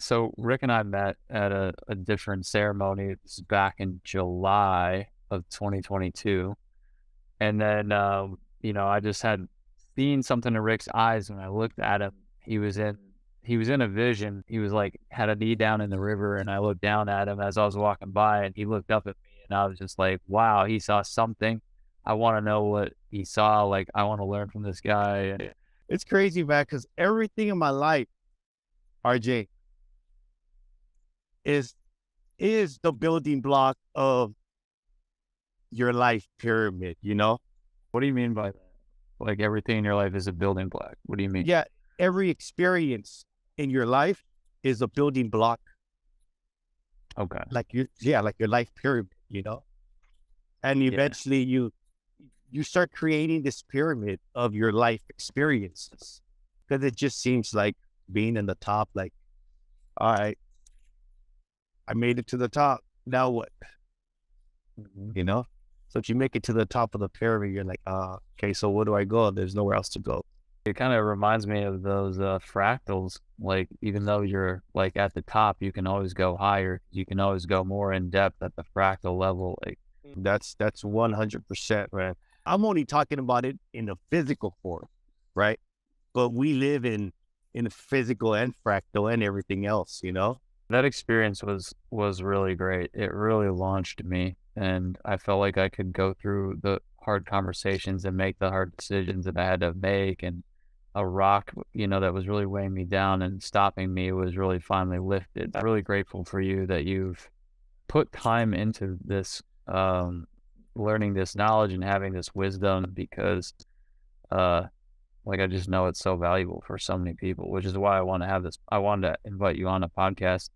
So Rick and I met at a different ceremony. It was back in July of 2022. And then, I just had seen something in Rick's eyes when I looked at him. He was in a vision. He was like, had a knee down in the river. And I looked down at him as I was walking by and he looked up at me and I was just like, wow, he saw something. I want to know what he saw. Like, I want to learn from this guy. And It's crazy, man, because everything in my life, RJ, is is the building block of your life pyramid, you know? what do you mean by that? Like everything in your life is a building block. What do you mean? Yeah, every experience in your life is a building block, Okay. like your life pyramid, you know? And Yeah. eventually you start creating this pyramid of your life experiences. Because it just seems like being in the top, like, all right, I made it to the top. Now what? Mhm. You know? So if you make it to the top of the pyramid, you're like, okay, so where do I go? There's nowhere else to go. It kind of reminds me of those fractals. Like, even though you're like at the top, you can always go higher. You can always go more in depth at the fractal level. Like, That's 100%, man. I'm only talking about it in a physical form, right? But we live in a physical and fractal and everything else, you know? that experience was really great. It really launched me, and I felt like I could go through the hard conversations and make the hard decisions that I had to make. And a rock, that was really weighing me down and stopping me was really finally lifted. I'm really grateful for you that you've put time into this, learning this knowledge and having this wisdom because, uh, like, I just know it's so valuable for so many people, which is why I wanted to invite you on a podcast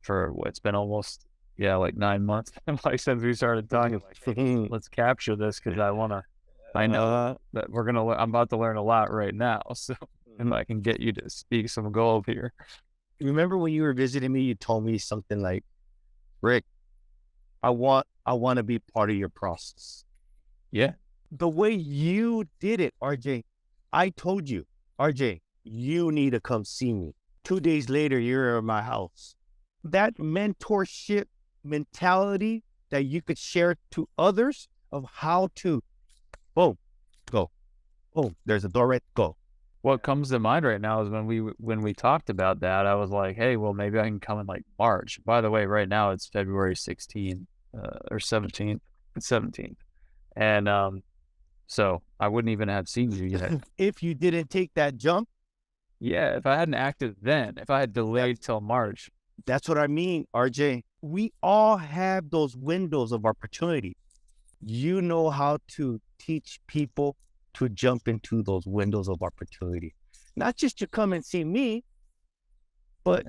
for it's been almost, yeah, like 9 months, like since we started talking, like, hey, let's capture this because I know uh, that I'm about to learn a lot right now. So, and I can get you to speak some gold here. remember when you were visiting me, you told me something like, Rick, I want to be part of your process. Yeah. The way you did it, RJ, I told you, RJ, you need to come see me. 2 days later, you're at my house. That mentorship mentality that you could share to others of how to, boom, go. Boom, there's a door right, go. What comes to mind right now is when we talked about that, I was like, "Hey, well, maybe I can come in like March." By the way, right now it's February 16th, or 17th. It's 17th, and so I wouldn't even have seen you yet. If you didn't take that jump, Yeah, if I hadn't acted then, if I had that, delayed till March, that's what I mean, RJ. We all have those windows of opportunity. You know how to teach people to jump into those windows of opportunity. Not just to come and see me, but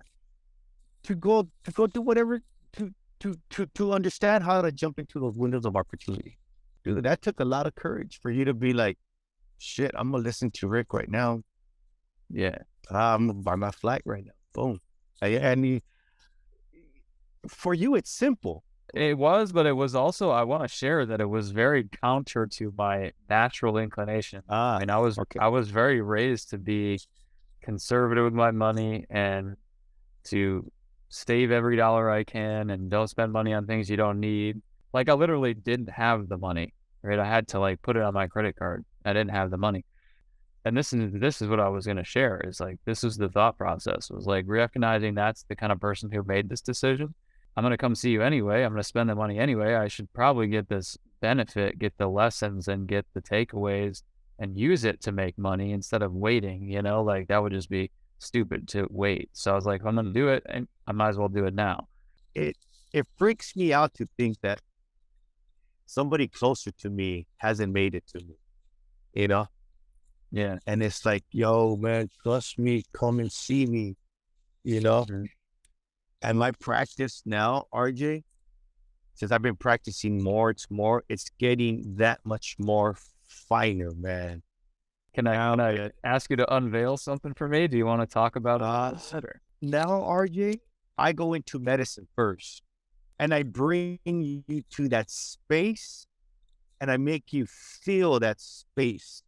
to go do whatever to understand how to jump into those windows of opportunity. Dude, that took a lot of courage for you to be like, shit, I'm gonna listen to Rick right now. yeah. I'm gonna buy my flight right now. Boom. For you, it's simple. It was, but it was also, I wanna share that it was very counter to my natural inclination. I Ah, mean, okay. I was very raised to be conservative with my money and to save every dollar I can and don't spend money on things you don't need. Like, I literally didn't have the money, right? I had to, like, put it on my credit card. I didn't have the money. And this is what I was gonna share is, like, this is the thought process, was, like, recognizing that's the kind of person who made this decision. I'm gonna come see you anyway. I'm gonna spend the money anyway. I should probably get this benefit, get the lessons, and get the takeaways and use it to make money instead of waiting, like, that would just be stupid to wait. So I was like, "If I'm gonna do it, and I might as well do it now." It it freaks me out to think that somebody closer to me hasn't made it to me, you know? Yeah. And it's like, yo, man, trust me, come and see me, you know? Mhm. And my practice now, RJ, since I've been practicing more, it's getting that much more finer, man. Can Now, I ask you to unveil something for me? Do you wanna talk about it a uh, little bit, or now, RJ, I go into medicine first and I bring you to that space and I make you feel that space.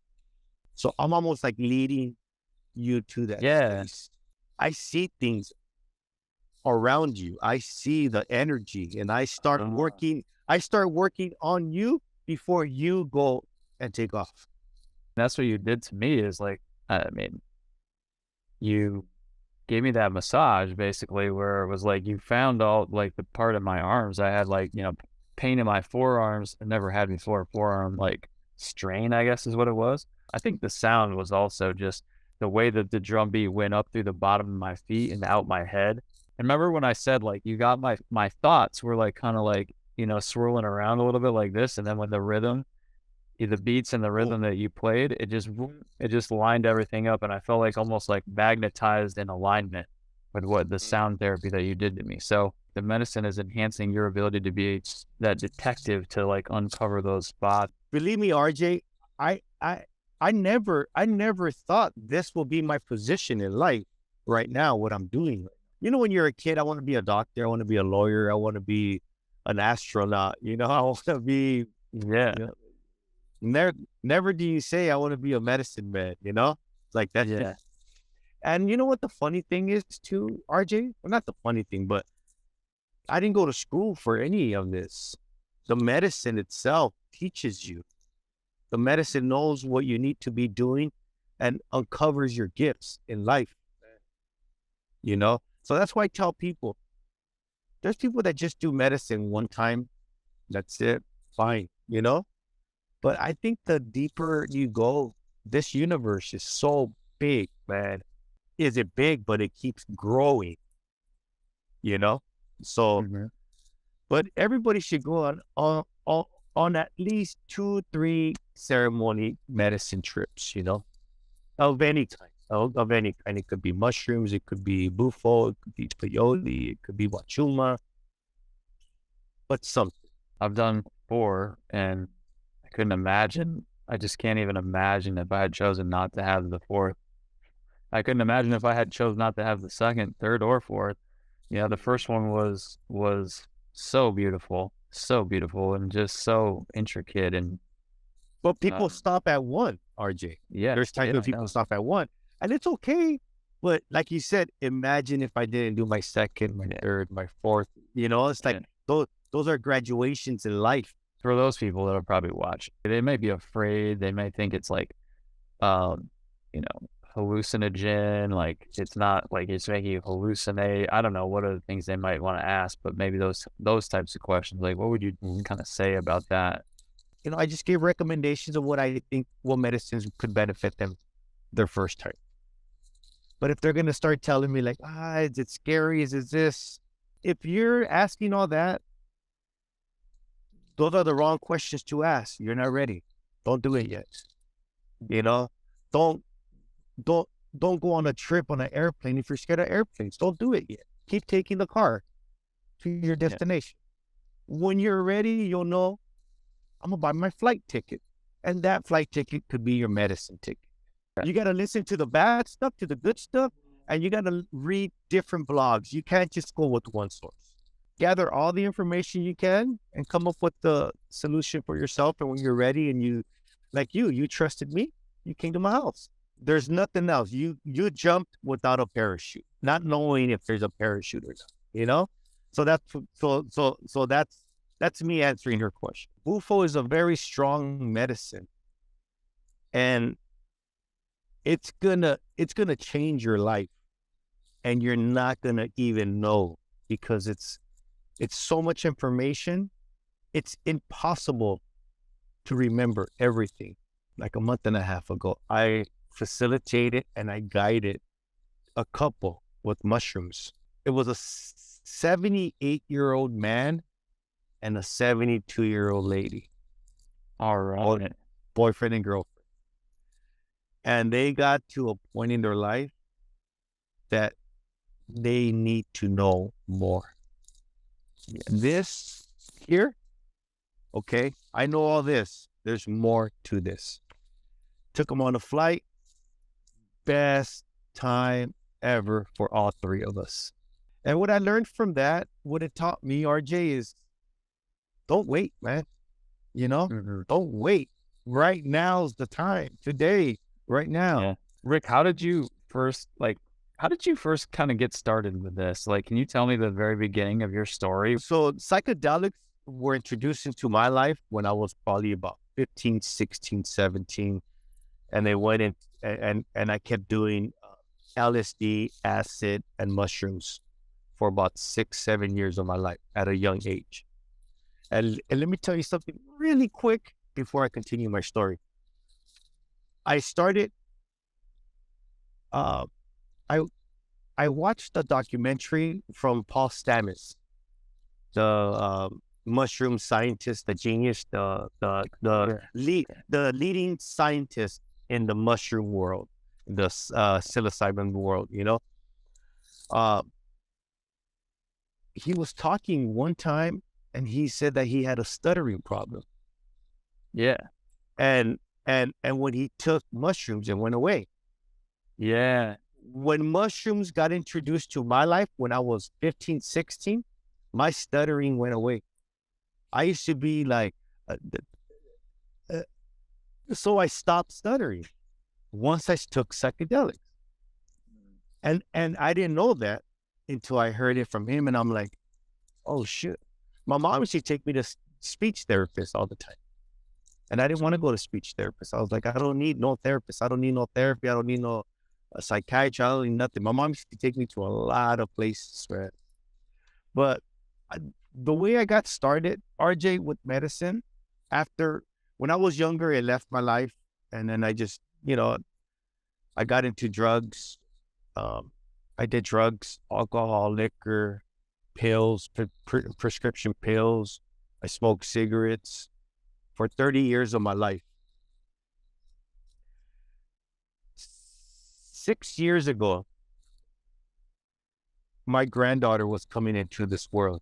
So I'm almost like leading you to that Yeah. space. I see things around you. I see the energy, and Ah. I start working on you before you go and take off. That's what you did to me is like, I mean, you gave me that massage basically where it was like you found all like the part of my arms. I had like, pain in my forearms. I never had before forearm like strain, I guess is what it was. I think the sound was also just the way that the drum beat went up through the bottom of my feet and out my head. And remember when I said like you got my thoughts were like kind of like, swirling around a little bit like this. And then when the beats and the Oh, rhythm that you played, it just lined everything up, and I felt like almost like magnetized in alignment with what the sound therapy that you did to me. So the medicine is enhancing your ability to be that detective to like uncover those spots. believe me, RJ, I I I never thought this will be my position in life right now, what I'm doing. You know, when you're a kid, I want to be a doctor, I want to be a lawyer, I want to be an astronaut, I want to be, Yeah, you know, never never do you say I want to be a medicine man. It's like that's just yeah, and you know what the funny thing is too, RJ? Well, not the funny thing, but I didn't go to school for any of this. The medicine itself teaches you. The medicine knows what you need to be doing and uncovers your gifts in life. So that's why I tell people there's people that just do medicine one time. That's it. Fine. But I think the deeper you go, this universe is so big, man. Is it big, but it keeps growing, you know? So, mhm, but everybody should go on at least 2, 3 ceremony medicine trips, of any kind. Of any kind. It could be mushrooms, it could be bufo, it could be peyote, it could be wachuma, but something. I've done 4, and I couldn't imagine. I just can't even imagine if I had chosen not to have the 4th. I couldn't imagine if I had chose not to have the 2nd, 3rd, or 4th. Yeah, the first one was so beautiful, and just so intricate, and But people um, stop at one, RJ. yeah, There's times yeah, when I people know. stop at one, and it's okay. But like you said, imagine if I didn't do my second, my Yeah, third, my fourth. It's like yeah. those are graduations in life. For those people that'll probably watch, they may be afraid. They may think it's like, um, you know, hallucinogen. Like it's not like it's making you hallucinate. I don't know what are the things they might want to ask, but maybe those types of questions. Like, what would you Mhm. kind of say about that? I just gave recommendations of what I think what medicines could benefit them their first time. But if they're gonna start telling me like, is it scary? Is it this? If you're asking all that, those are the wrong questions to ask. You're not ready. Don't do it yet. You know, don't don't don't go on a trip on an airplane if you're scared of airplanes. Don't do it yet. Keep taking the car to your Yeah, destination. When you're ready, you'll know I'm gonna buy my flight ticket. And that flight ticket could be your medicine ticket. yeah, You gotta listen to the bad stuff, to the good stuff, and you gotta read different blogs. You can't just go with one source. Gather all the information you can and come up with the solution for yourself. And when you're ready and like you trusted me, you came to my house. There's nothing else. You jumped without a parachute, not knowing if there's a parachute or not, you know? So that's me answering your question. Bufo is a very strong medicine, and it's gonna change your life, and you're not gonna even know because it's so much information. It's impossible to remember everything. Like a month and a half ago, I facilitated and I guided a couple with mushrooms. It was a 78-year-old man and a 72-year-old lady, all boy, right. boyfriend and girlfriend. And they got to a point in their life that they need to know more. This here, okay, I know all this. There's more to this. Took them on a flight. Best time ever for all three of us. And what I learned from that, what it taught me, RJ, is don't wait, man. You know, Mhm. don't wait. Right now's the time. Today, right now. Yeah. Rick, how did you first like How did you first kind of get started with this? Like, can you tell me the very beginning of your story? So psychedelics were introduced into my life when I was probably about 15, 16, 17. And they went in and I kept doing LSD, acid, and mushrooms for about 6, 7 years of my life at a young age. And let me tell you something really quick before I continue my story. I started, uh, I, I watched a documentary from Paul Stamets, the mushroom scientist, the genius, Yeah. the leading scientist in the mushroom world, the psilocybin world. Uh, he was talking one time, and he said that he had a stuttering problem, Yeah. and and when he took mushrooms, it went away. Yeah. When mushrooms got introduced to my life when I was 15, 16, my stuttering went away. I used to be like, uh, uh, so I stopped stuttering once I took psychedelics. And I didn't know that until I heard it from him. And I'm like, oh, shit. My mom used to take me to speech therapists all the time. And I didn't want to go to speech therapist. I was like, I don't need no therapist. I don't need no therapy. I don't need no psychiatry. I don't need nothing. My mom used to take me to a lot of places, man. But I, the way I got started, RJ, with medicine, after when I was younger, it left my life. And then I just, I got into drugs. Um, I did drugs, alcohol, liquor, pills, prescription pills. I smoked cigarettes for 30 years of my life. 6 years ago, my granddaughter was coming into this world.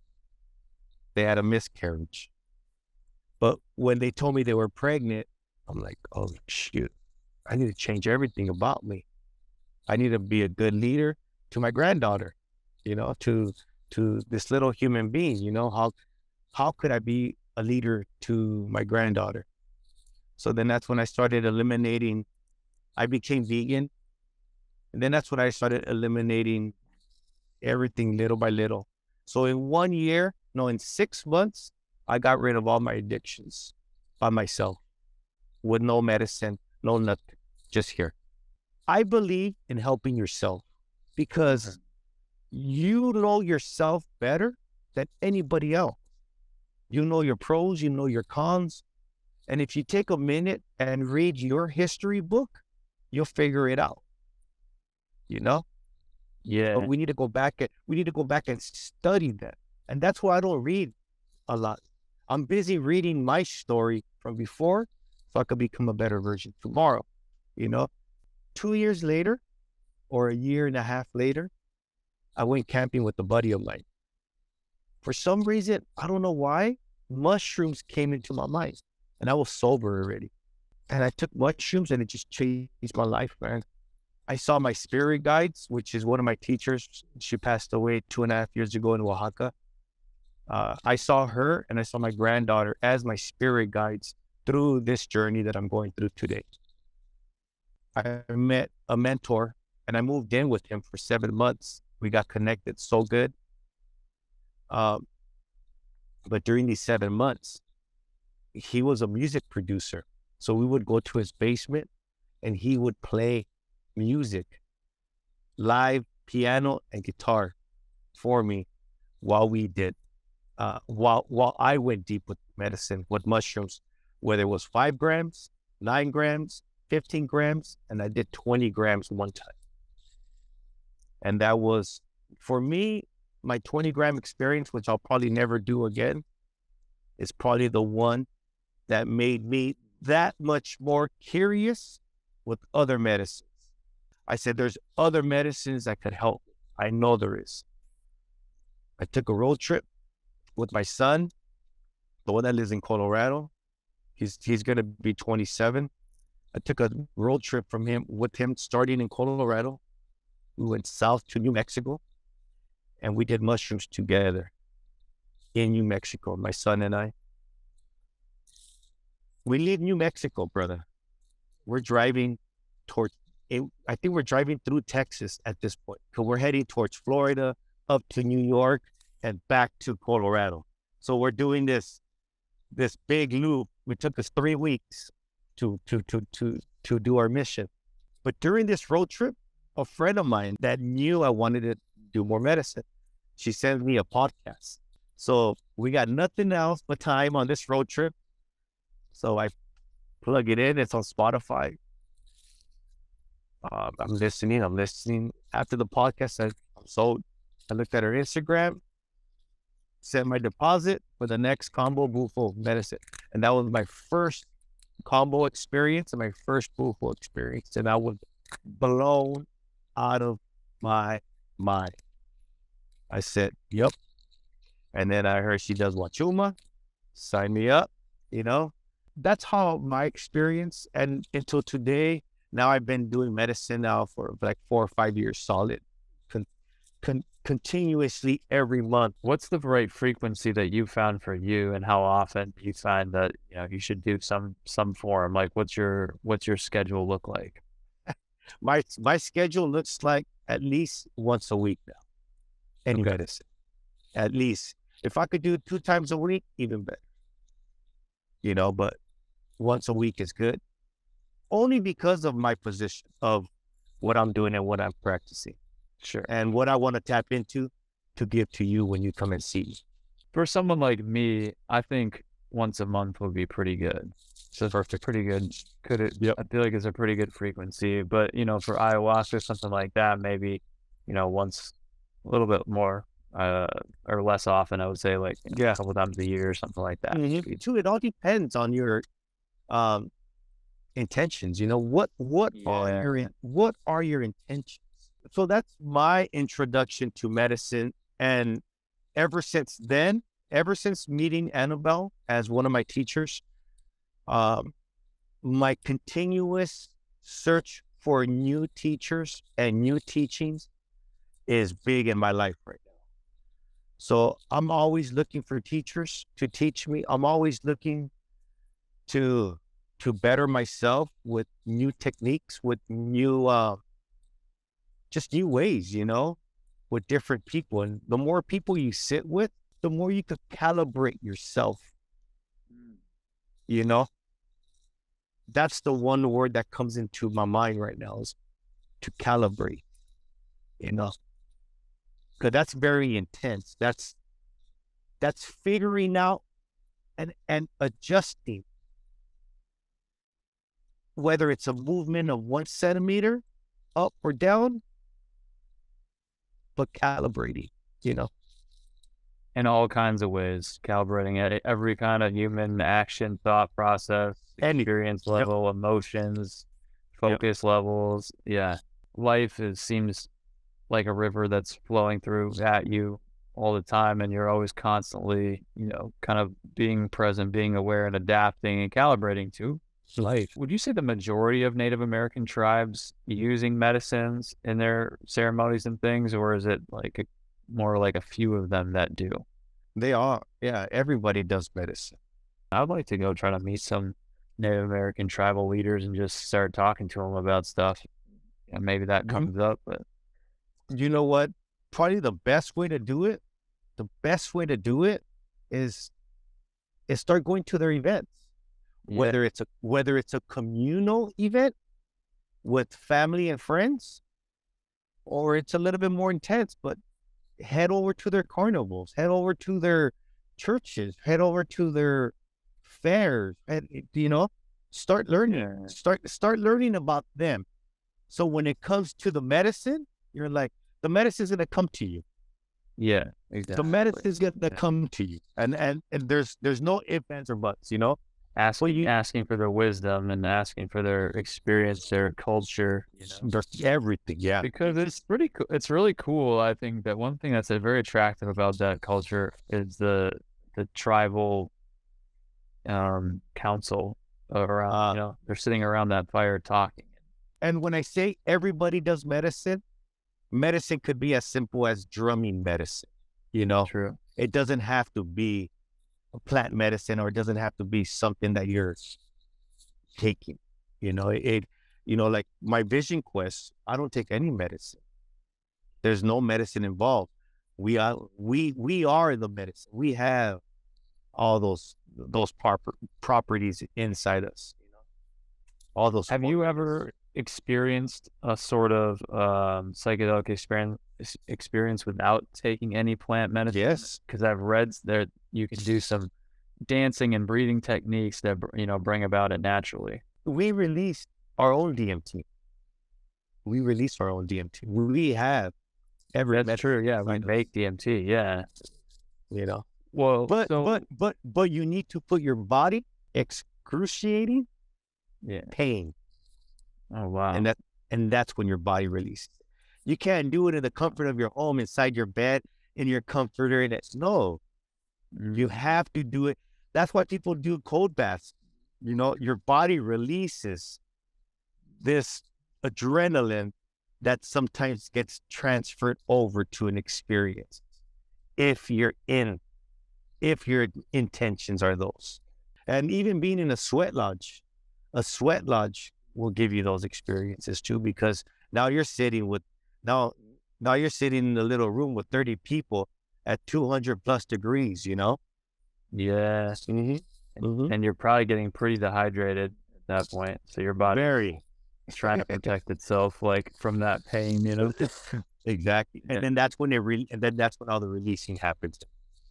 They had a miscarriage. But when they told me they were pregnant, I'm like, oh, shoot, I need to change everything about me. I need to be a good leader to my granddaughter, to this little human being. How could I be a leader to my granddaughter? So then that's when I started eliminating. I became vegan, and then that's when I started eliminating everything little by little. So in 1 year, no, in 6 months, I got rid of all my addictions by myself with no medicine, no nothing, just here. I believe in helping yourself because you know yourself better than anybody else. You know your pros, you know your cons. And if you take a minute and read your history book, you'll figure it out, you know? But Yeah. we need to go back and study that. And that's why I don't read a lot. I'm busy reading my story from before so I could become a better version tomorrow, you know? 2 years later or a year and a half later, I went camping with a buddy of mine. For some reason, I don't know why, mushrooms came into my mind and I was sober already. And I took mushrooms and it just changed my life, man. I saw my spirit guides, which is one of my teachers. She passed away 2.5 years ago in Oaxaca. I saw her and I saw my granddaughter as my spirit guides through this journey that I'm going through today. I met a mentor and I moved in with him for 7 months. We got connected so good. Um, but during these 7 months, he was a music producer. So we would go to his basement and he would play music, live piano and guitar for me while we did, while I went deep with medicine, with mushrooms, whether it was 5 grams, 9 grams, 15 grams, and I did 20 grams one time. And that was, for me, my 20-gram experience, which I'll probably never do again, is probably the one that made me that much more curious with other medicines. I said, there's other medicines that could help. I know there is. I took a road trip with my son, the one that lives in Colorado. He's going to be 27. I took a road trip with him starting in Colorado. We went south to New Mexico and we did mushrooms together in New Mexico, my son and I. We leave New Mexico, brother. We're driving towards I think we're driving through Texas at this point because we're heading towards Florida, up to New York, and back to Colorado. So we're doing this big loop. It took us 3 weeks to do our mission. But during this road trip, a friend of mine that knew I wanted to do more medicine, she sent me a podcast. So we got nothing else but time on this road trip. So I plug it in. It's on Spotify. I'm listening. After the podcast, I'm sold. I looked at her Instagram, sent my deposit for the next combo bufo of medicine. And that was my first combo experience and my first bufo experience. And I was blown out of my mind. I said, yep. And then I heard she does Wachuma. Sign me up, you know. That's how my experience, and until today, now I've been doing medicine now for like 4 or 5 years solid, continuously every month. What's the right frequency that you found for you, and how often do you find that, you know, you should do some form? Like, what's your schedule look like? My schedule looks like at least once a week now. Any medicine, at least. If I could do 2 times a week, even better. You know, but once a week is good. Only because of my position of what I'm doing and what I'm practicing. Sure. And what I want to tap into to give to you when you come and see me. For someone like me, I think once a month would be pretty good. So Perfect. pretty good. Yep. I feel like it's a pretty good frequency, but you know, for ayahuasca or something like that, maybe, you know, once a little bit more, or less often, I would say, like, you know, a couple times a year or something like that. Mm-hmm. Too, it all depends on your intentions. You know, what are your intentions? So that's my introduction to medicine. And ever since then, ever since meeting Annabelle as one of my teachers, my continuous search for new teachers and new teachings is big in my life right now. So I'm always looking for teachers to teach me. I'm always looking to better myself with new techniques, with new just new ways, you know, with different people. And the more people you sit with, the more you could calibrate yourself. You know, that's the one word that comes into my mind right now, is to calibrate, you know, because that's very intense. That's figuring out and adjusting, whether it's a movement of 1 centimeter up or down, but calibrating, you know. In all kinds of ways, calibrating at every kind of human action, thought process, experience level, emotions, focus levels. Yeah. Life seems like a river that's flowing through at you all the time, and you're always constantly, you know, kind of being present, being aware, and adapting and calibrating to life. Would you say the majority of Native American tribes using medicines in their ceremonies and things, or is it like more like a few of them that do? They are. Yeah, everybody does medicine. I'd like to go try to meet some Native American tribal leaders and just start talking to them about stuff. And maybe that comes up, but you know what? Probably the best way to do it is start going to their events. Whether it's a communal event with family and friends, or it's a little bit more intense, but head over to their carnivals, head over to their churches, head over to their fairs, and, you know, start learning, start learning about them. So when it comes to the medicine, you're like, the medicine's going to come to you. Yeah, exactly. The medicine's going to come to you. And there's no ifs, ands, or buts, you know? Asking for their wisdom and asking for their experience, their culture, you know, everything. Yeah, because it's pretty cool. It's really cool. I think that one thing that's very attractive about that culture is the tribal council around. You know, they're sitting around that fire talking. And when I say everybody does medicine, medicine could be as simple as drumming medicine. You know, true. It doesn't have to be a plant medicine, or it doesn't have to be something that you're taking. You know, Like my vision quest, I don't take any medicine. There's no medicine involved. We are the medicine. We have all those properties inside us. All those Have you qualities. ever experienced a sort of psychedelic experience without taking any plant medicine? Yes, Because I've read that you can do some dancing and breathing techniques that bring about it naturally. we release our own DMT. We release our own DMT. We have every That's medicine true. Yeah, we inside us. make DMT. Yeah. You know, Well, but so but but but you need to put your body excruciating yeah. pain, Oh wow. and that's when your body releases. You can't do it in the comfort of your home, inside your bed, in your comforter. And it's no, you have to do it. That's why people do cold baths. Your body releases this adrenaline that sometimes gets transferred over to an experience. If your intentions are those, and even being in a sweat lodge will give you those experiences too, because now you're sitting with now now you're sitting in a little room with 30 people at 200 plus degrees. Yes. Mm-hmm. Mm-hmm. And you're probably getting pretty dehydrated at that point. So your body Very. is trying to protect itself like from that pain. Exactly. Yeah. And then that's when all the releasing happens,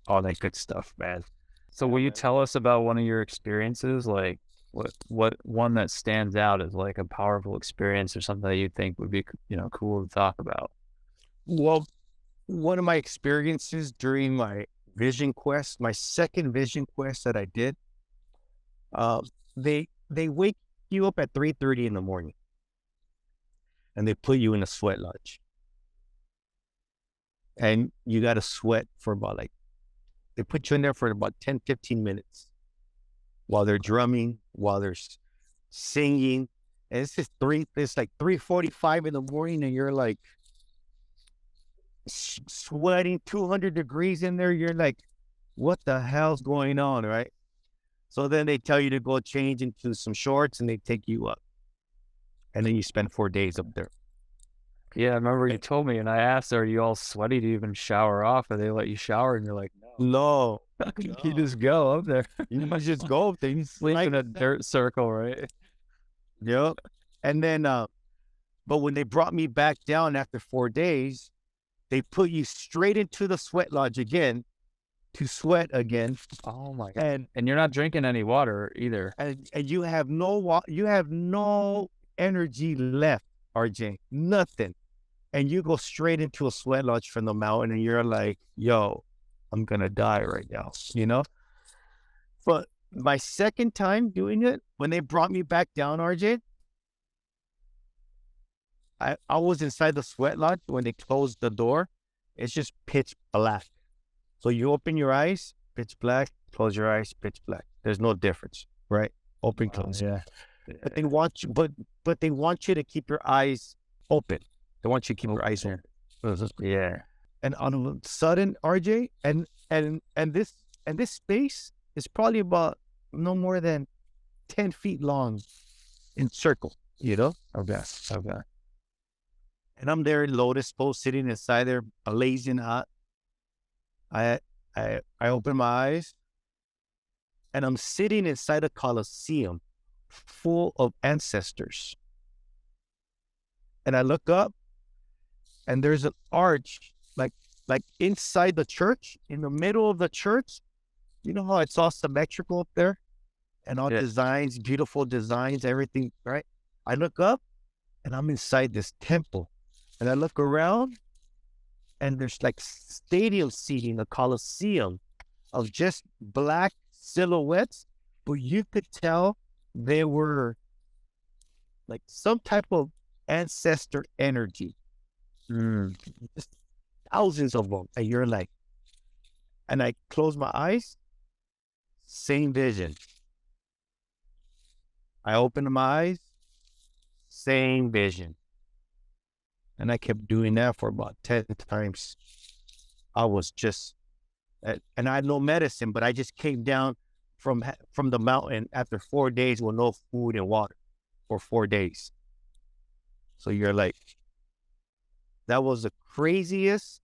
all that good stuff, man. So will you tell us about one of your experiences? Like what one that stands out as like a powerful experience or something that you think would be, cool to talk about? Well, one of my experiences during my vision quest, my second vision quest that I did, uh, they wake you up at 3:30 in the morning, and they put you in a sweat lodge, and you got to sweat for about they put you in there for about 10, 15 minutes while they're drumming, while they're singing. And it's like 3:45 in the morning, and you're like sweating 200 degrees in there. You're like, what the hell's going on, right? So then they tell you to go change into some shorts, and they take you up, and then you spend 4 days up there. Yeah, I remember you told me, and I asked, "Are you all sweaty? Do you even shower off?" And they let you shower, and you're like, No, "You just go up there, you must just go up there. You sleep like in a dirt circle, right?" Yep. And then, but when they brought me back down after 4 days, they put you straight into the sweat lodge again to sweat again. Oh my god! And you're not drinking any water either. And you have no energy left, RJ, nothing. And you go straight into a sweat lodge from the mountain, and you're like, yo, I'm going to die right now. But my second time doing it, when they brought me back down, RJ, I was inside the sweat lodge. When they closed the door, it's just pitch black. So you open your eyes, pitch black, close your eyes, pitch black. There's no difference, right? Open, close. Yeah. But they want you, but they want you to keep your eyes open. They want you to keep your eyes open. Yeah. And all of a sudden, RJ, and this space is probably about no more than 10 feet long in circle, Okay. And I'm there in lotus pose, sitting inside there, blazing hot. I open my eyes, and I'm sitting inside a coliseum full of ancestors. And I look up, and there's an arch, like inside the church, in the middle of the church. You know how it's all symmetrical up there, and all designs, beautiful designs, everything, right? I look up, and I'm inside this temple, and I look around, and there's like stadium seating, a coliseum of just black silhouettes, but you could tell they were like some type of ancestor energy. Just thousands of them. And you're like, and I close my eyes, same vision. I open my eyes, same vision. And I kept doing that for about 10 times. I was just, and I had no medicine, but I just came down from the mountain after 4 days with no food and water for 4 days. So you're like, that was the craziest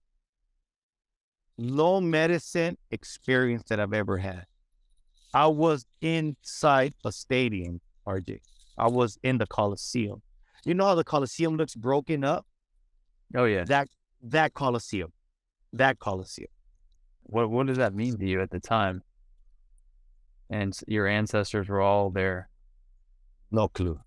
low medicine experience that I've ever had. I was inside a stadium, RJ. I was in the Coliseum. You know how the Coliseum looks broken up? Oh yeah. That Coliseum. That Coliseum. What does that mean to you at the time? And your ancestors were all there. No clue.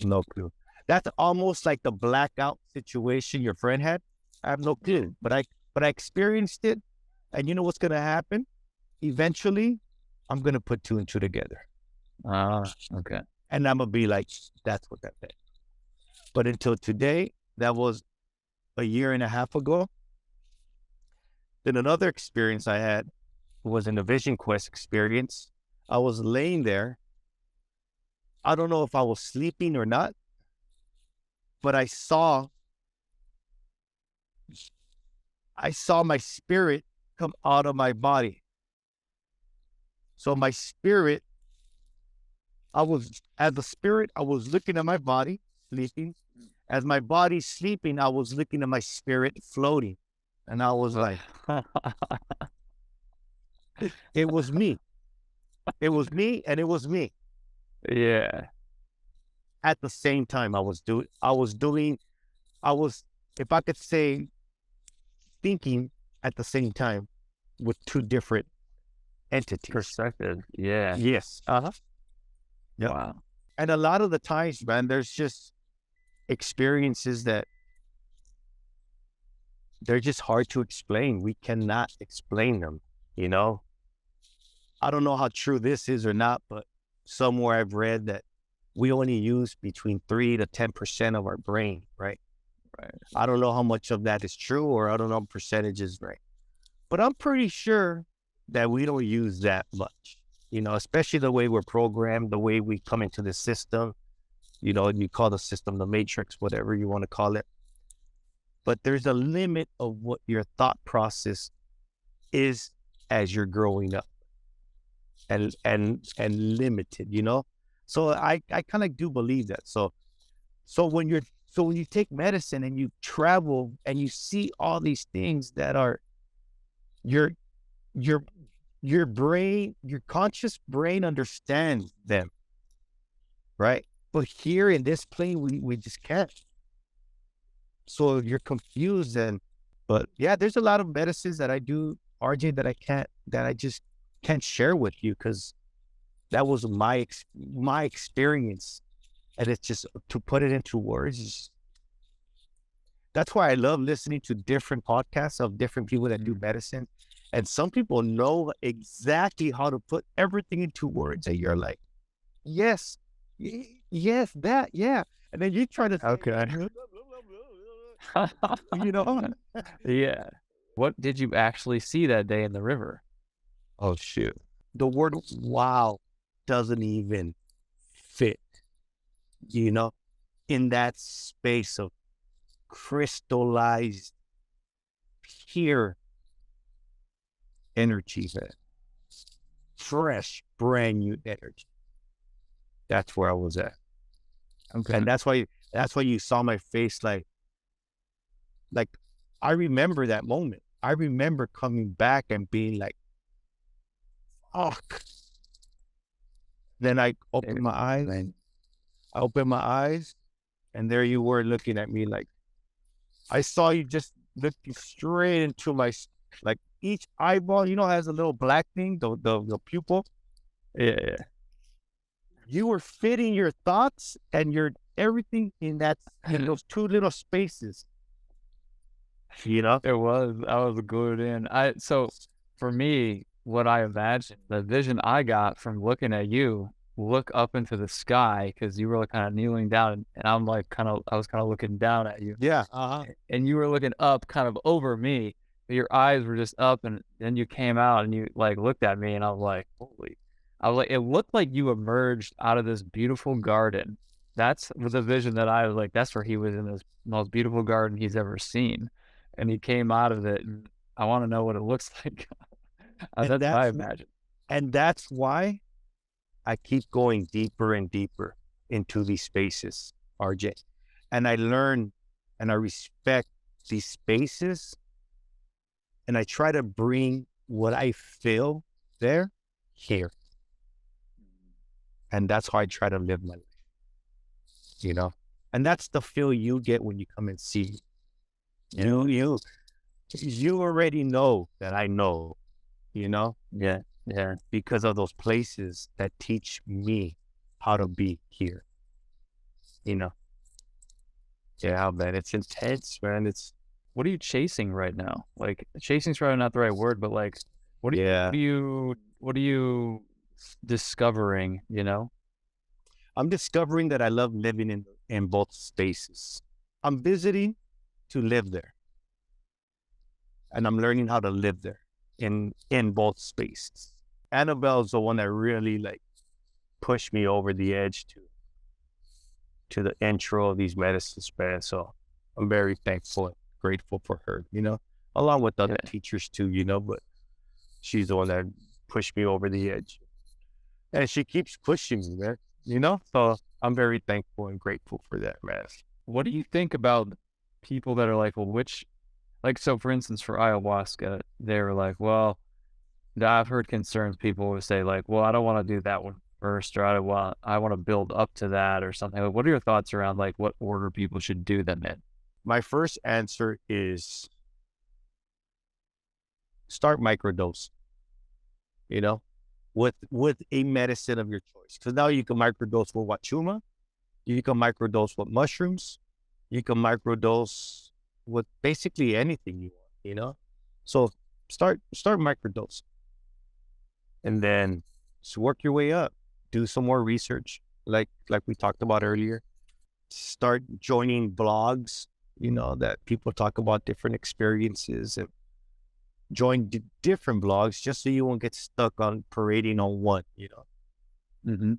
No clue. That's almost like the blackout situation your friend had. I have no clue. But I experienced it. And you know what's gonna happen? Eventually, I'm gonna put two and two together. Ah, okay. And I'm gonna be like, that's what that meant. But until today, that was a year and a half ago. Then another experience I had was in a Vision Quest experience. I was laying there. I don't know if I was sleeping or not, but I saw my spirit come out of my body. So my spirit, I was looking at my body sleeping. As my body's sleeping, I was looking at my spirit floating. And I was like, it was me. It was me and it was me. Yeah. At the same time, I was, if I could say, thinking at the same time with two different entities. Perspective. Yeah. Yes. Uh-huh. Yep. Wow. And a lot of the times, man, there's just experiences that they're just hard to explain. We cannot explain them, you know? I don't know how true this is or not, but somewhere I've read that we only use between 3 to 10% of our brain, right? Right. I don't know how much of that is true, or I don't know percentages, right? But I'm pretty sure that we don't use that much, you know, especially the way we're programmed, the way we come into the system. You know, you call the system the matrix, whatever you want to call it. But there's a limit of what your thought process is as you're growing up, and limited, you know? So I kind of do believe that. So when you take medicine and you travel and you see all these things that are your brain, your conscious brain understands them, right? But here in this plane, we just can't. So you're confused. But yeah, there's a lot of medicines that I do, RJ, that I just can't share with you, because that was my experience. And it's just, to put it into words, that's why I love listening to different podcasts of different people that do medicine. And some people know exactly how to put everything into words. And you're like, yes, yes, that, yeah. And then you try to, Okay. you know? Yeah. What did you actually see that day in the river? Oh, shoot. The word wow doesn't even fit, you know, in that space of crystallized, pure energy, fresh, brand new energy. That's where I was at. Okay. And that's why you saw my face, like I remember that moment. I remember coming back and being like, fuck. Then I opened my eyes, and there you were looking at me like, I saw you just looking straight into my, like, each eyeball, you know, has a little black thing, the pupil. Yeah. You were fitting your thoughts and your everything in those two little spaces. You know? I was glued in. So for me, what I imagined, the vision I got from looking at you, look up into the sky, because you were kind of kneeling down, and I was kind of looking down at you. Yeah. And you were looking up kind of over me, but your eyes were just up, and then you came out and you looked at me, and I was like, holy, it looked like you emerged out of this beautiful garden. That's the vision that I was like, that's where he was, in this most beautiful garden he's ever seen. And he came out of it, and I want to know what it looks like. And That's what I imagine. And that's why I keep going deeper and deeper into these spaces, RJ. And I learn and I respect these spaces, and I try to bring what I feel there here. And that's how I try to live my life. And that's the feel you get when you come and see me. You already know that I know, you know, Yeah. Yeah. because of those places that teach me how to be here. You know, yeah, man, it's intense, man. What are you chasing right now? Like, chasing's probably not the right word, but like, Yeah, what are you discovering, you know? I'm discovering that I love living in both spaces. I'm visiting to live there, and I'm learning how to live there in both spaces. Annabelle's the one that really like pushed me over the edge to the intro of these medicines, man. So I'm very thankful and grateful for her, along with other Yeah. teachers too, but she's the one that pushed me over the edge. And she keeps pushing me, man. So I'm very thankful and grateful for that, man. What do you think about people that are like, well, so for instance, for ayahuasca, they were like, well, I've heard concerns people would say like, well, I don't want to do that one first, or I want to build up to that or something. Like, what are your thoughts around like what order people should do them in? My first answer is start microdose, you know, with a medicine of your choice. Because now you can microdose with wachuma, you can microdose with mushrooms, you can microdose with basically anything you want. So start microdose, and then just work your way up. Do some more research, like we talked about earlier. Start joining blogs, that people talk about different experiences, and join different blogs just so you won't get stuck on parading on one. Mm-hmm.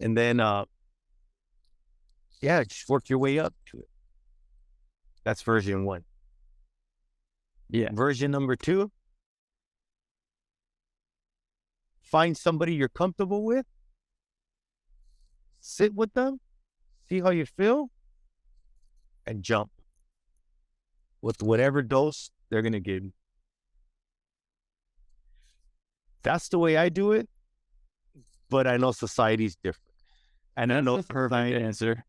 And then, yeah, just work your way up to it. That's version 1. Yeah. Version number 2, find somebody you're comfortable with, sit with them, see how you feel, and jump with whatever dose they're going to give you. That's the way I do it, but I know society's different. And I know That's a perfect answer.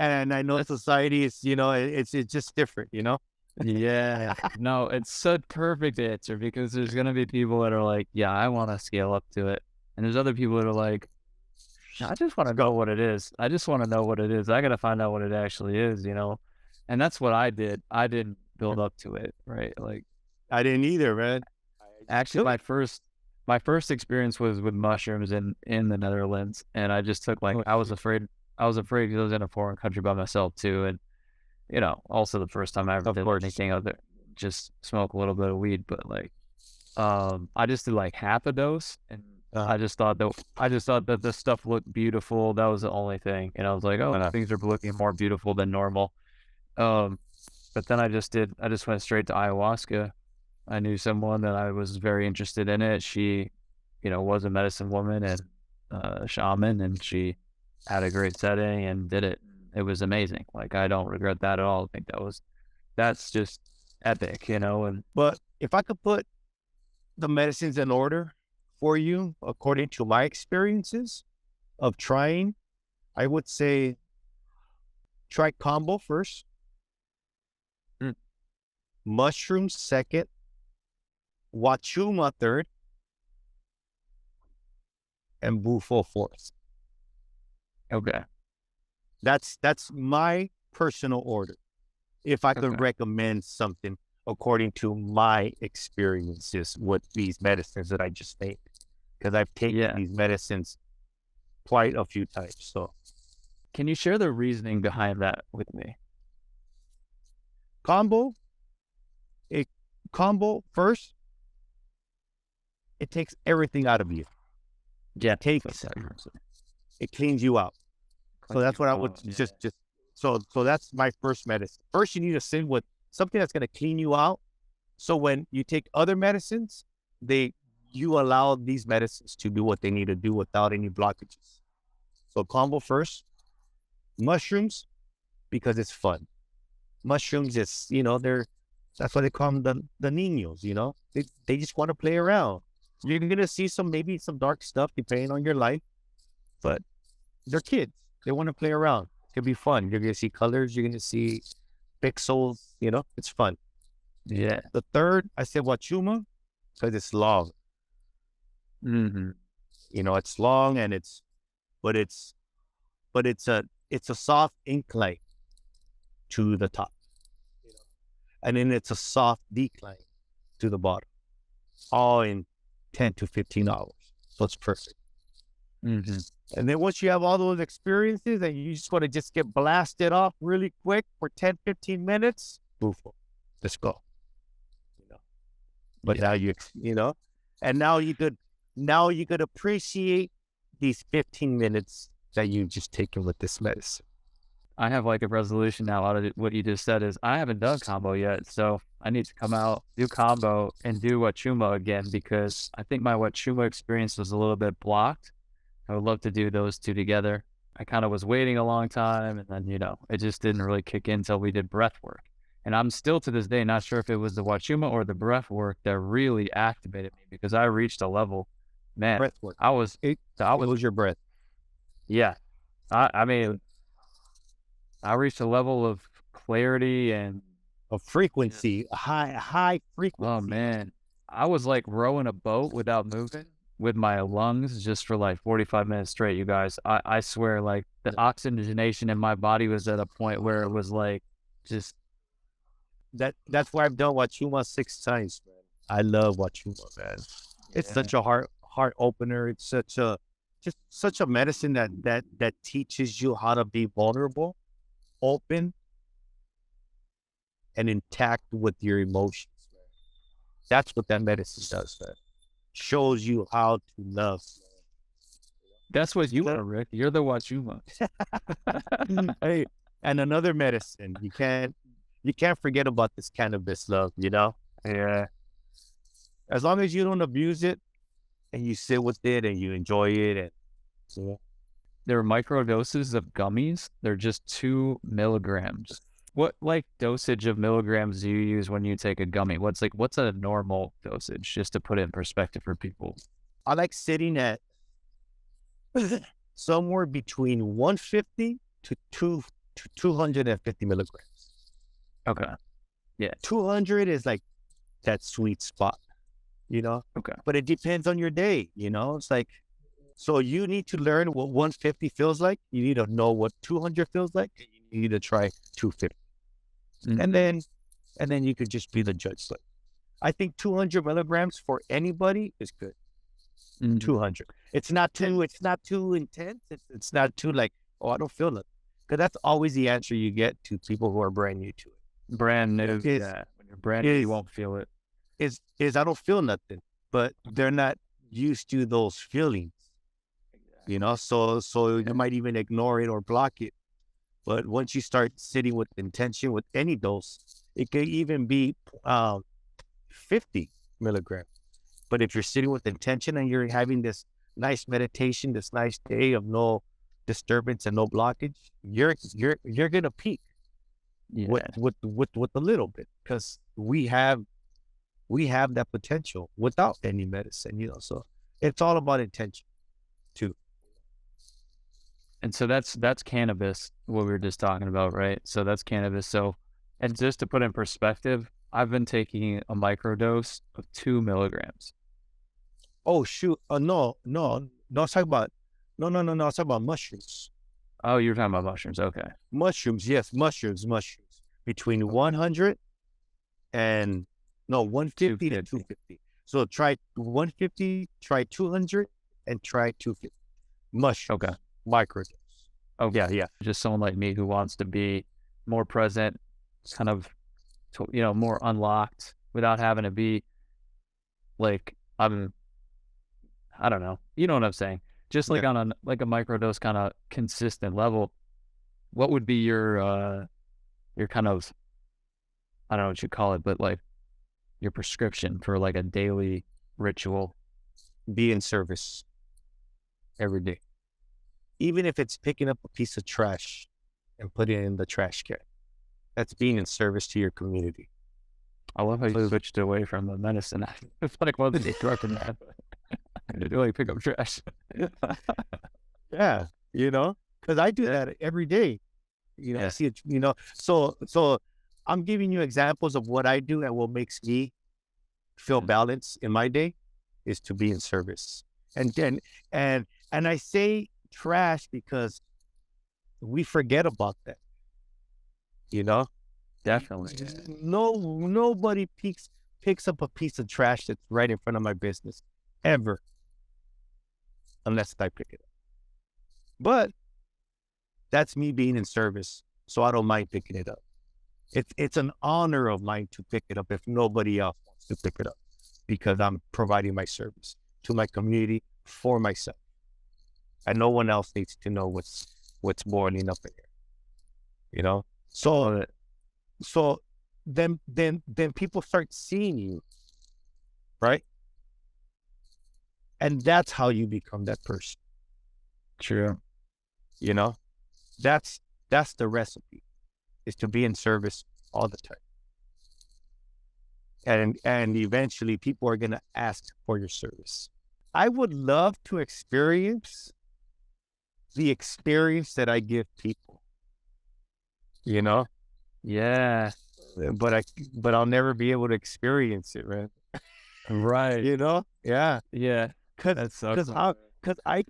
And I know society is, it's just different, Yeah. No, it's such a perfect answer because there's gonna be people that are like, yeah, I want to scale up to it, and there's other people that are like, I just want to know what it is. I just want to know what it is. I got to find out what it actually is, and that's what I did. I didn't build up to it, right? Like, I didn't either, man. actually, my first experience was with mushrooms in the Netherlands, and I just took I was afraid. I was afraid because I was in a foreign country by myself too, and also the first time I ever did anything other, just smoke a little bit of weed, but I just did like half a dose, and I just thought that this stuff looked beautiful. That was the only thing, and I was like, oh, things are looking more beautiful than normal. But then I just went straight to ayahuasca. I knew someone that I was very interested in it. She, was a medicine woman and a shaman, and she had a great setting and did it. It was amazing. Like, I don't regret that at all. I think that's just epic, and But if I could put the medicines in order for you, according to my experiences of trying, I would say try combo first, mushrooms second, wachuma third, and bufo fourth. okay. That's my personal order. If I could recommend something according to my experiences with these medicines that I just named, because I've taken these medicines quite a few times. So, can you share the reasoning behind that with me? Combo first, it takes everything out of you. Yeah, It cleans you out. So that's what I would just so that's my first medicine. First, you need to sit with something that's going to clean you out. So when you take other medicines, you allow these medicines to do what they need to do without any blockages. So combo first, Mushrooms, because it's fun. Mushrooms, it's, that's why they call them the niños, they just want to play around. You're going to see maybe some dark stuff depending on your life, but they're kids. They want to play around. It's going to be fun. You're going to see colors. You're going to see pixels, it's fun. Yeah. The third, I said Wachuma, because it's long. Mm-hmm. It's long and but it's a soft incline to the top, and then it's a soft decline to the bottom, all in 10 to 15 hours. So it's perfect. Mm-hmm. And then once you have all those experiences and you just want to just get blasted off really quick for 10, 15 minutes, boofo, let's go. But now and now you could appreciate these 15 minutes that you just taken with this medicine. I have like a resolution now out of what you just said is I haven't done combo yet. So I need to come out, do combo and do Wachuma again, because I think my Wachuma experience was a little bit blocked. I would love to do those two together. I kind of was waiting a long time, and then, it just didn't really kick in until we did breath work. And I'm still to this day not sure if it was the Wachuma or the breath work that really activated me, because I reached a level, man. Breath work. It was your breath. Yeah. I mean, I reached a level of clarity and a frequency, a high frequency. Oh man, I was like rowing a boat without moving with my lungs just for like 45 minutes straight, you guys. I swear, like the oxygenation in my body was at a point where it was like just that's why I've done Wachuma 6 times, man. I love Wachuma, man. It's such a heart opener. It's such a medicine that teaches you how to be vulnerable, open, and intact with your emotions, man. That's what that medicine does, man. Shows you how to love, man. That's what you are, Rick. You're the Wachuma. Hey, and another medicine. You can't forget about this cannabis love, Yeah. As long as you don't abuse it and you sit with it and you enjoy it. There are micro doses of gummies. They're just 2 milligrams. What like dosage of milligrams do you use when you take a gummy? What's a normal dosage, just to put it in perspective for people? I like sitting at somewhere between 150 to 250 milligrams. Okay. Yeah. 200 is like that sweet spot, Okay. But it depends on your day, It's like, so you need to learn what 150 feels like. You need to know what 200 feels like. You need to try 250. Mm-hmm. And then you could just be the judge. Like, I think 200 milligrams for anybody is good. Mm-hmm. 200. It's not too intense. It's not too like, oh, I don't feel it. Because that's always the answer you get to people who are brand new to it. Brand new. Yeah. When you're brand new, you won't feel it. Is I don't feel nothing, but they're not used to those feelings. So you might even ignore it or block it. But once you start sitting with intention with any dose, it could even be 50 milligrams. But if you're sitting with intention and you're having this nice meditation, this nice day of no disturbance and no blockage, you're gonna peak with a little bit, because we have that potential without any medicine, So it's all about intention too. And so that's cannabis, what we were just talking about, right? So that's cannabis. So, and just to put in perspective, I've been taking a microdose of 2 milligrams. Oh shoot! No. It's talking about It's talking about mushrooms. Oh, you're talking about mushrooms. Okay. Mushrooms, yes, mushrooms. Between 100 and 150 to 250. So try 150, try 200, and try 250. Mushrooms. Okay. Microdose. Oh yeah. Just someone like me who wants to be more present, kind of, more unlocked without having to be like, I don't know. You know what I'm saying? Just like on a microdose kind of consistent level. What would be your kind of, I don't know what you call it, but like your prescription for like a daily ritual? Be in service every day. Even if it's picking up a piece of trash, and put it in the trash can. That's being in service to your community. I love how you switched away from the medicine. It's like one of the drug in that. You like pick up trash. Yeah, because I do that every day. I Yeah. see it, so I'm giving you examples of what I do and what makes me feel balance in my day is to be in service. And then, and I say trash because we forget about that, you know? Definitely. Nobody picks up a piece of trash that's right in front of my business ever, unless I pick it up. But that's me being in service, so I don't mind picking it up. It's an honor of mine to pick it up if nobody else wants to pick it up, because I'm providing my service to my community for myself, and no one else needs to know what's boiling up in here. So then people start seeing you, right? And that's how you become that person. True. That's the recipe, is to be in service all the time. And eventually people are going to ask for your service. I would love to experience the experience that I give people, Yeah. but I'll never be able to experience it, man. Right. Yeah. Yeah. That sucks. Because I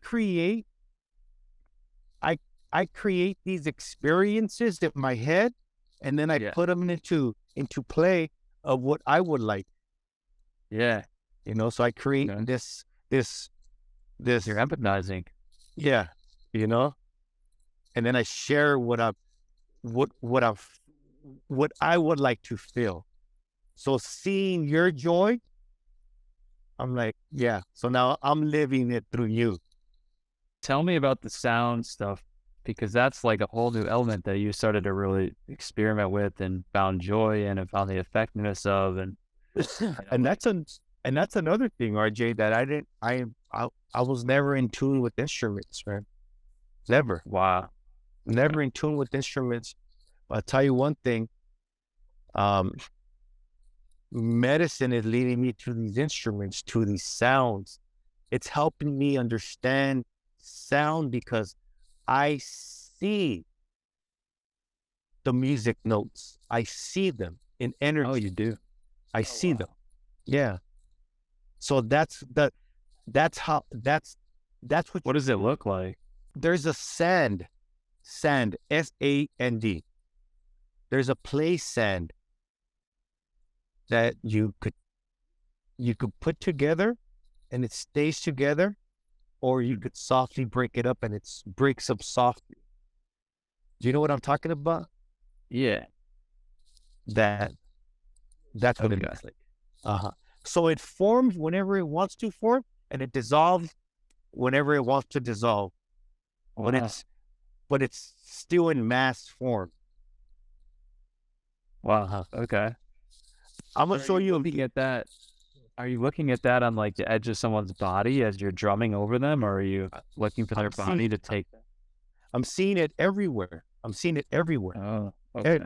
create these experiences in my head, and then I put them into play of what I would like. Yeah. So I create this. You're empathizing. Yeah. And then I share what I would like to feel. So seeing your joy, I'm like, yeah. So now I'm living it through you. Tell me about the sound stuff, because that's like a whole new element that you started to really experiment with and found joy in and found the effectiveness of. And and that's another thing, RJ, that I was never in tune with instruments, man. Never. Wow. Never in tune with instruments. I'll tell you one thing. Medicine is leading me to these instruments, to these sounds. It's helping me understand sound because I see the music notes. I see them in energy. Oh, you do? I see them. Yeah. So that's what does it look like? There's a sand, SAND. There's a play sand that you could put together and it stays together, or you could softly break it up and it breaks up softly. Do you know what I'm talking about? Yeah. That's what it is like. So it forms whenever it wants to form, and it dissolves whenever it wants to dissolve. Wow. But it's still in mass form. Wow. Okay. I'm gonna show you. Looking at that. Are you looking at that on like the edge of someone's body as you're drumming over them, or are you looking for their body to take that? I'm seeing it everywhere. Oh, okay.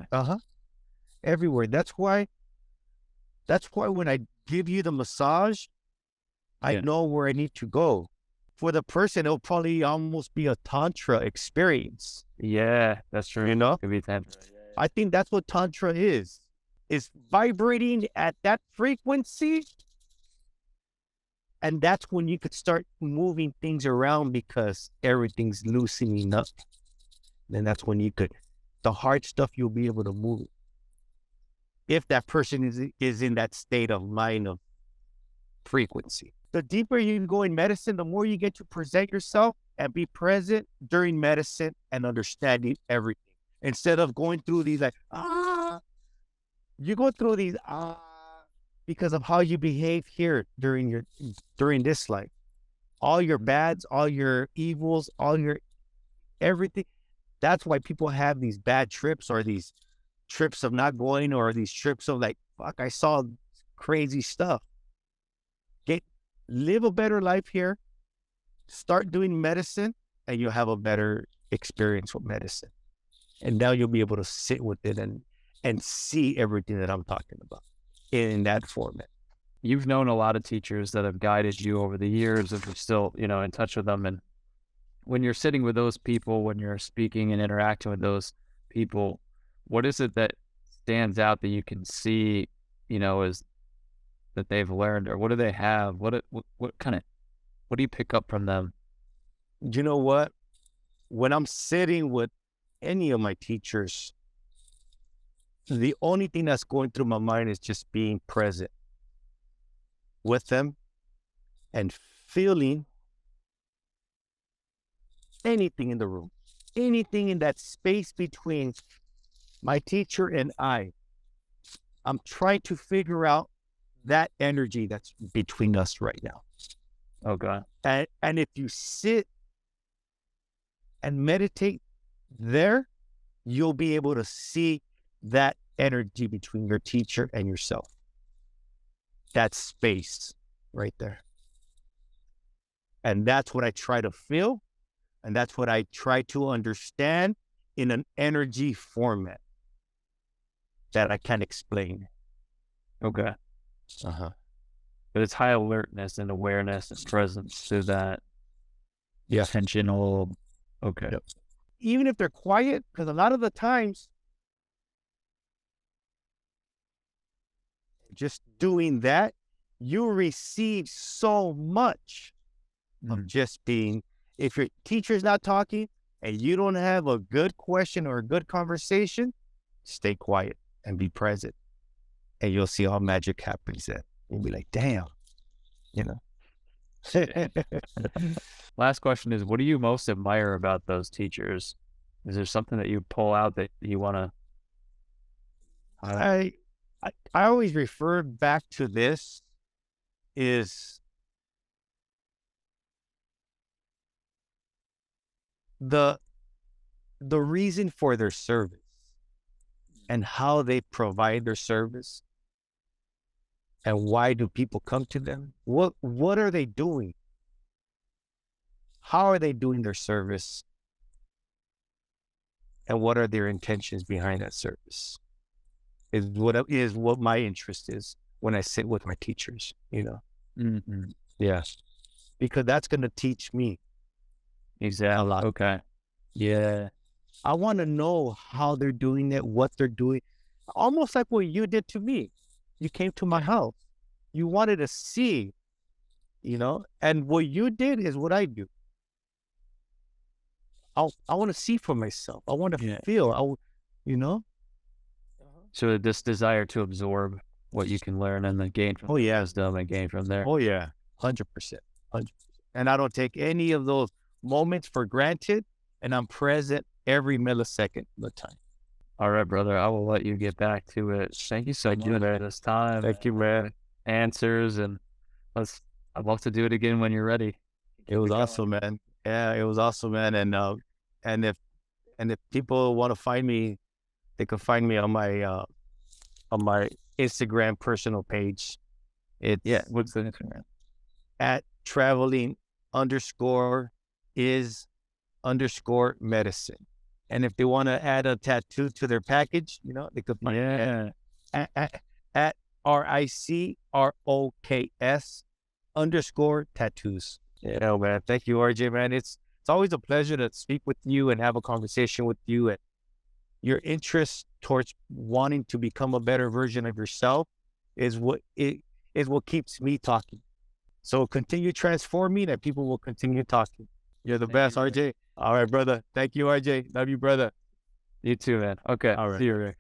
Everywhere. That's why when I give you the massage, I know where I need to go. For the person, it'll probably almost be a tantra experience. Yeah, that's true. Could be tantra. I think that's what tantra is vibrating at that frequency. And that's when you could start moving things around because everything's loosening up. Then that's when the hard stuff, you'll be able to move. If that person is in that state of mind of frequency. The deeper you go in medicine, the more you get to present yourself and be present during medicine and understanding everything. Instead of going through these you go through these because of how you behave here during this life. All your bads, all your evils, all your everything. That's why people have these bad trips, or these trips of not going, or these trips of like, fuck, I saw crazy stuff. Live a better life here. Start doing medicine, and you'll have a better experience with medicine. And now you'll be able to sit with it and see everything that I'm talking about in that format. You've known a lot of teachers that have guided you over the years, if you're still, in touch with them. And when you're sitting with those people, when you're speaking and interacting with those people, what is it that stands out that you can see, is that they've learned, or what do they have? What do you pick up from them? You know what? When I'm sitting with any of my teachers, the only thing that's going through my mind is just being present with them and feeling anything in the room, anything in that space between my teacher and I. I'm trying to figure out that energy that's between us right now. Okay. And if you sit and meditate there, you'll be able to see that energy between your teacher and yourself. That space right there. And that's what I try to feel. And that's what I try to understand in an energy format that I can explain. Okay. Uh-huh. But it's high alertness and awareness and presence to that. Yeah. Intentional. Okay. Yep. Even if they're quiet, because a lot of the times, just doing that, you receive so much of just being, if your teacher's not talking and you don't have a good question or a good conversation, stay quiet and be present. And you'll see how magic happens then. You'll be like, damn, Last question is, what do you most admire about those teachers? Is there something that you pull out that you want to? I always refer back to this is the reason for their service and how they provide their service and why do people come to them? What are they doing? How are they doing their service? And what are their intentions behind that service? Is what my interest is when I sit with my teachers, Mm-hmm. Yeah. Because that's going to teach me Exactly. a lot. Okay. Yeah. I want to know how they're doing it, what they're doing. Almost like what you did to me. You came to my house. You wanted to see, and what you did is what I do. I want to see for myself. I want to feel, So this desire to absorb what you can learn and then gain from wisdom and gain from there. Oh yeah, 100%, 100%. And I don't take any of those moments for granted, and I'm present every millisecond of the time. All right, brother. I will let you get back to it. Thank you so much for this time. Thank you, man. Answers, and I'd love to do it again when you're ready. It was awesome, man. Yeah, it was awesome, man. And if people want to find me, they can find me on my Instagram personal page. What's the Instagram? At traveling_is_medicine. And if they want to add a tattoo to their package, they could find it at RICROKS_tattoos. Man. Thank you, RJ, man. It's always a pleasure to speak with you and have a conversation with you. And your interest towards wanting to become a better version of yourself is what keeps me talking. So continue transforming, and people will continue talking. You're the best, RJ. All right, brother. Thank you, RJ. Love you, brother. You too, man. Okay. All right. See you, Rick.